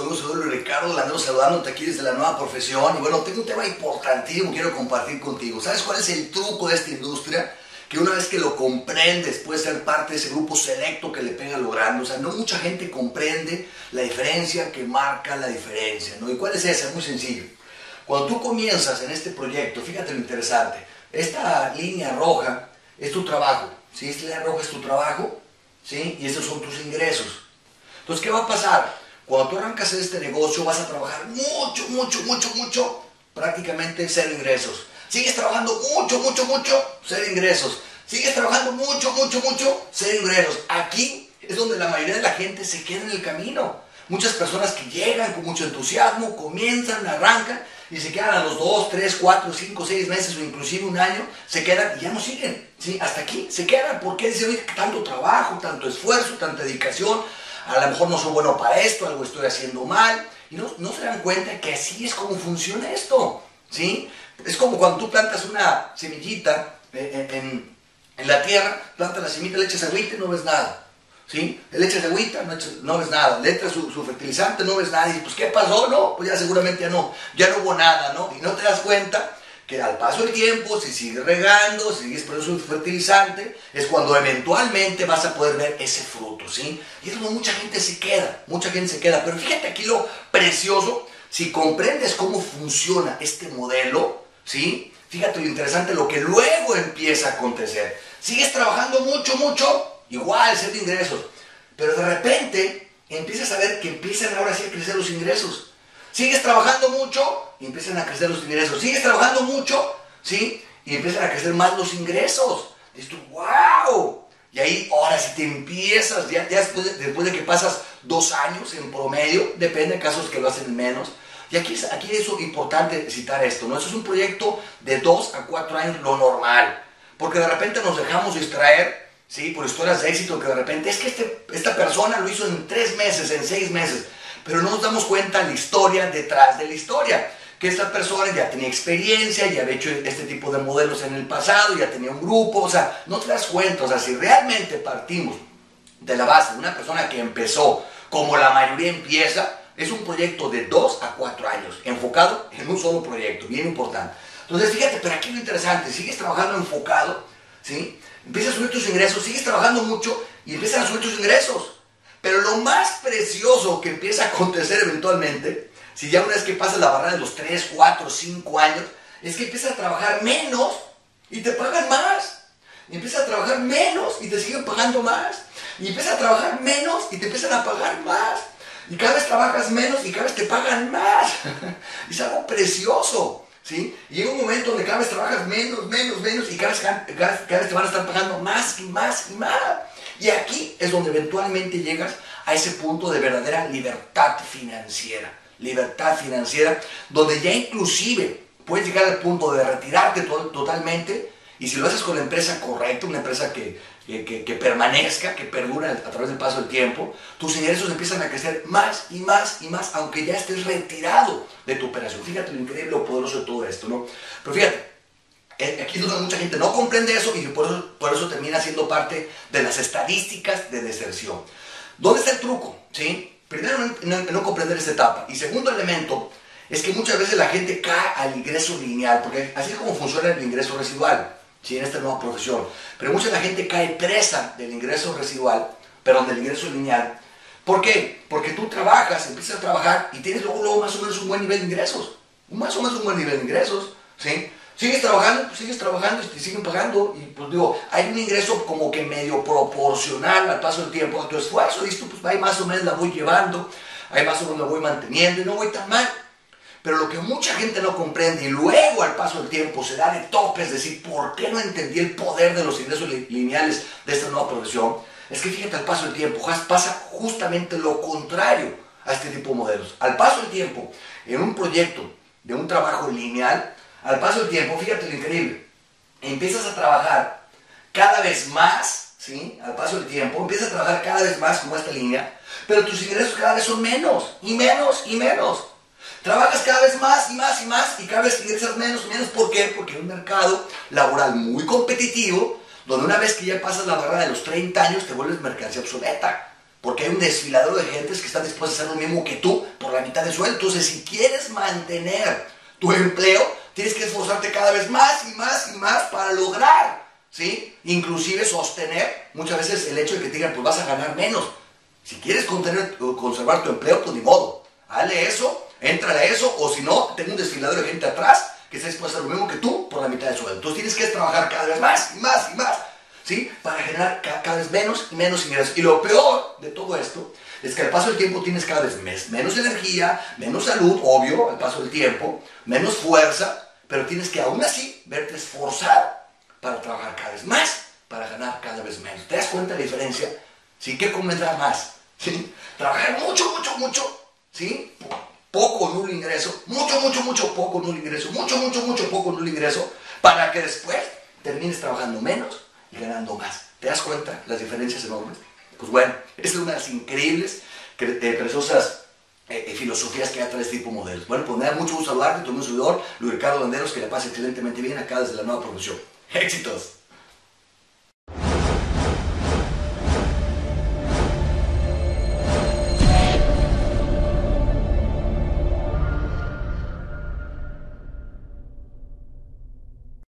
Soy Luis Ricardo, la ando saludándote aquí desde la nueva profesión. Y bueno, tengo un tema importantísimo que quiero compartir contigo. ¿Sabes cuál es el truco de esta industria? Que una vez que lo comprendes, puedes ser parte de ese grupo selecto que le pega logrando. O sea, no mucha gente comprende la diferencia que marca la diferencia, ¿no? ¿Y cuál es esa? Es muy sencillo. Cuando tú comienzas en este proyecto, fíjate lo interesante. Esta línea roja es tu trabajo, ¿sí? Esta línea roja es tu trabajo, ¿sí? Y estos son tus ingresos. Entonces, ¿qué va a pasar? Cuando tú arrancas este negocio, vas a trabajar mucho, prácticamente cero ingresos. Sigues trabajando mucho, cero ingresos. Sigues trabajando mucho, cero ingresos. Aquí es donde la mayoría de la gente se queda en el camino. Muchas personas que llegan con mucho entusiasmo, comienzan, arrancan y se quedan a los 2, 3, 4, 5, 6 meses o inclusive un año, se quedan y ya no siguen, ¿sí? Hasta aquí se quedan porque dicen, oye, tanto trabajo, tanto esfuerzo, tanta dedicación, a lo mejor no soy bueno para esto, algo estoy haciendo mal, y no se dan cuenta que así es como funciona esto, ¿sí? Es como cuando tú plantas una semillita en la tierra, plantas la semillita, le echas agüita y no ves nada, ¿sí? Le echas agüita, no ves nada, le echas su fertilizante, no ves nada, y pues ¿qué pasó? No, pues ya seguramente ya no hubo nada, ¿no? Y no te das cuenta que al paso del tiempo, si sigues regando, si sigues poniendo su fertilizante, es cuando eventualmente vas a poder ver ese fruto, ¿sí? Y es donde mucha gente se queda, pero fíjate aquí lo precioso, si comprendes cómo funciona este modelo, ¿sí? Fíjate lo interesante, lo que luego empieza a acontecer. Sigues trabajando mucho, igual, ser de ingresos, pero de repente empiezas a ver que empiezan ahora sí a crecer los ingresos. Sigues trabajando mucho y empiezan a crecer los ingresos. Sigues trabajando mucho, ¿sí? Y empiezan a crecer más los ingresos. Dices tú, ¡wow! Y ahí, ahora si te empiezas, ya después de que pasas 2 años en promedio, depende de casos que lo hacen menos. Y aquí es importante citar esto, ¿no? Eso es un proyecto de 2 a 4 años, lo normal. Porque de repente nos dejamos distraer, ¿sí? Por historias de éxito que de repente, es que esta persona lo hizo en 3 meses, en 6 meses. Pero no nos damos cuenta de la historia detrás de la historia. Que esta persona ya tenía experiencia, ya había hecho este tipo de modelos en el pasado, ya tenía un grupo, o sea, no te das cuenta. O sea, si realmente partimos de la base de una persona que empezó como la mayoría empieza, es un proyecto de 2 a 4 años, enfocado en un solo proyecto, bien importante. Entonces, fíjate, pero aquí lo interesante, sigues trabajando enfocado, ¿sí? Empiezas a subir tus ingresos, sigues trabajando mucho y empiezas a subir tus ingresos. Pero lo más precioso que empieza a acontecer eventualmente, si ya una vez que pasas la barrera de los 3, 4, 5 años, es que empiezas a trabajar menos y te pagan más. Y empiezas a trabajar menos y te siguen pagando más. Y empiezas a trabajar menos y te empiezan a pagar más. Y cada vez trabajas menos y cada vez te pagan más. Es algo precioso, ¿sí? Y llega un momento donde cada vez trabajas menos y cada vez te van a estar pagando más y más. Y aquí es donde eventualmente llegas a ese punto de verdadera libertad financiera. Libertad financiera, donde ya inclusive puedes llegar al punto de retirarte totalmente, y si lo haces con la empresa correcta, una empresa que permanezca, que perdura a través del paso del tiempo, tus ingresos empiezan a crecer más y más, aunque ya estés retirado de tu operación. Fíjate lo increíble, lo poderoso de todo esto, ¿no? Pero fíjate, aquí es donde mucha gente no comprende eso y por eso termina siendo parte de las estadísticas de deserción. ¿Dónde está el truco? ¿Sí? Primero, no comprender esta etapa. Y segundo elemento, es que muchas veces la gente cae al ingreso lineal, porque así es como funciona el ingreso residual, ¿sí? En esta nueva profesión. Pero mucha de la gente cae presa del ingreso residual, perdón, del ingreso lineal. ¿Por qué? Porque tú trabajas, empiezas a trabajar y tienes luego más o menos un buen nivel de ingresos. Más o menos un buen nivel de ingresos, ¿sí? Sigues trabajando y te siguen pagando, y pues digo, hay un ingreso como que medio proporcional al paso del tiempo a tu esfuerzo, y tú, pues ahí más o menos la voy llevando, ahí más o menos la voy manteniendo y no voy tan mal. Pero lo que mucha gente no comprende y luego al paso del tiempo se da de tope, es decir, ¿por qué no entendí el poder de los ingresos lineales de esta nueva profesión? Es que fíjate, al paso del tiempo pasa justamente lo contrario a este tipo de modelos. Al paso del tiempo, en un proyecto de un trabajo lineal, al paso del tiempo, fíjate lo increíble, empiezas a trabajar cada vez más, ¿sí? Al paso del tiempo, empiezas a trabajar cada vez más como esta línea, pero tus ingresos cada vez son menos, y menos. Trabajas cada vez más y cada vez ingresas menos. ¿Por qué? Porque hay un mercado laboral muy competitivo, donde una vez que ya pasas la barrera de los 30 años, te vuelves mercancía obsoleta. Porque hay un desfiladero de gentes que están dispuestas a hacer lo mismo que tú por la mitad de sueldo. Entonces, si quieres mantener tu empleo, tienes que esforzarte cada vez más y más y más para lograr, ¿sí? Inclusive sostener muchas veces el hecho de que te digan, pues vas a ganar menos. Si quieres conservar tu empleo, pues ni modo. Hazle eso, éntrale a eso, o si no, tengo un desfiladero de gente atrás que está dispuesta a hacer lo mismo que tú por la mitad de sueldo. Entonces tienes que trabajar cada vez más y más y más, ¿sí? Para generar cada vez menos y menos ingresos. Y lo peor de todo esto es que al paso del tiempo tienes cada vez menos energía, menos salud, obvio, al paso del tiempo, menos fuerza, pero tienes que aún así verte esforzado para trabajar cada vez más, para ganar cada vez menos. ¿Te das cuenta de la diferencia? ¿Sí? ¿Qué convendrá más? ¿Sí? Trabajar mucho, mucho, mucho, ¿sí? Poco o nulo ingreso, mucho, mucho, mucho, poco o nulo ingreso, mucho, mucho, mucho, poco o nulo ingreso, para que después termines trabajando menos y ganando más. ¿Te das cuenta las diferencias enormes? Pues bueno, esta es una de las increíbles, preciosas filosofías que hay atrás de este tipo de modelos. Bueno, pues me da mucho gusto saludarte, tu amigo servidor, Luis Ricardo Landeros, que le pase excelentemente bien acá desde la nueva profesión. ¡Éxitos!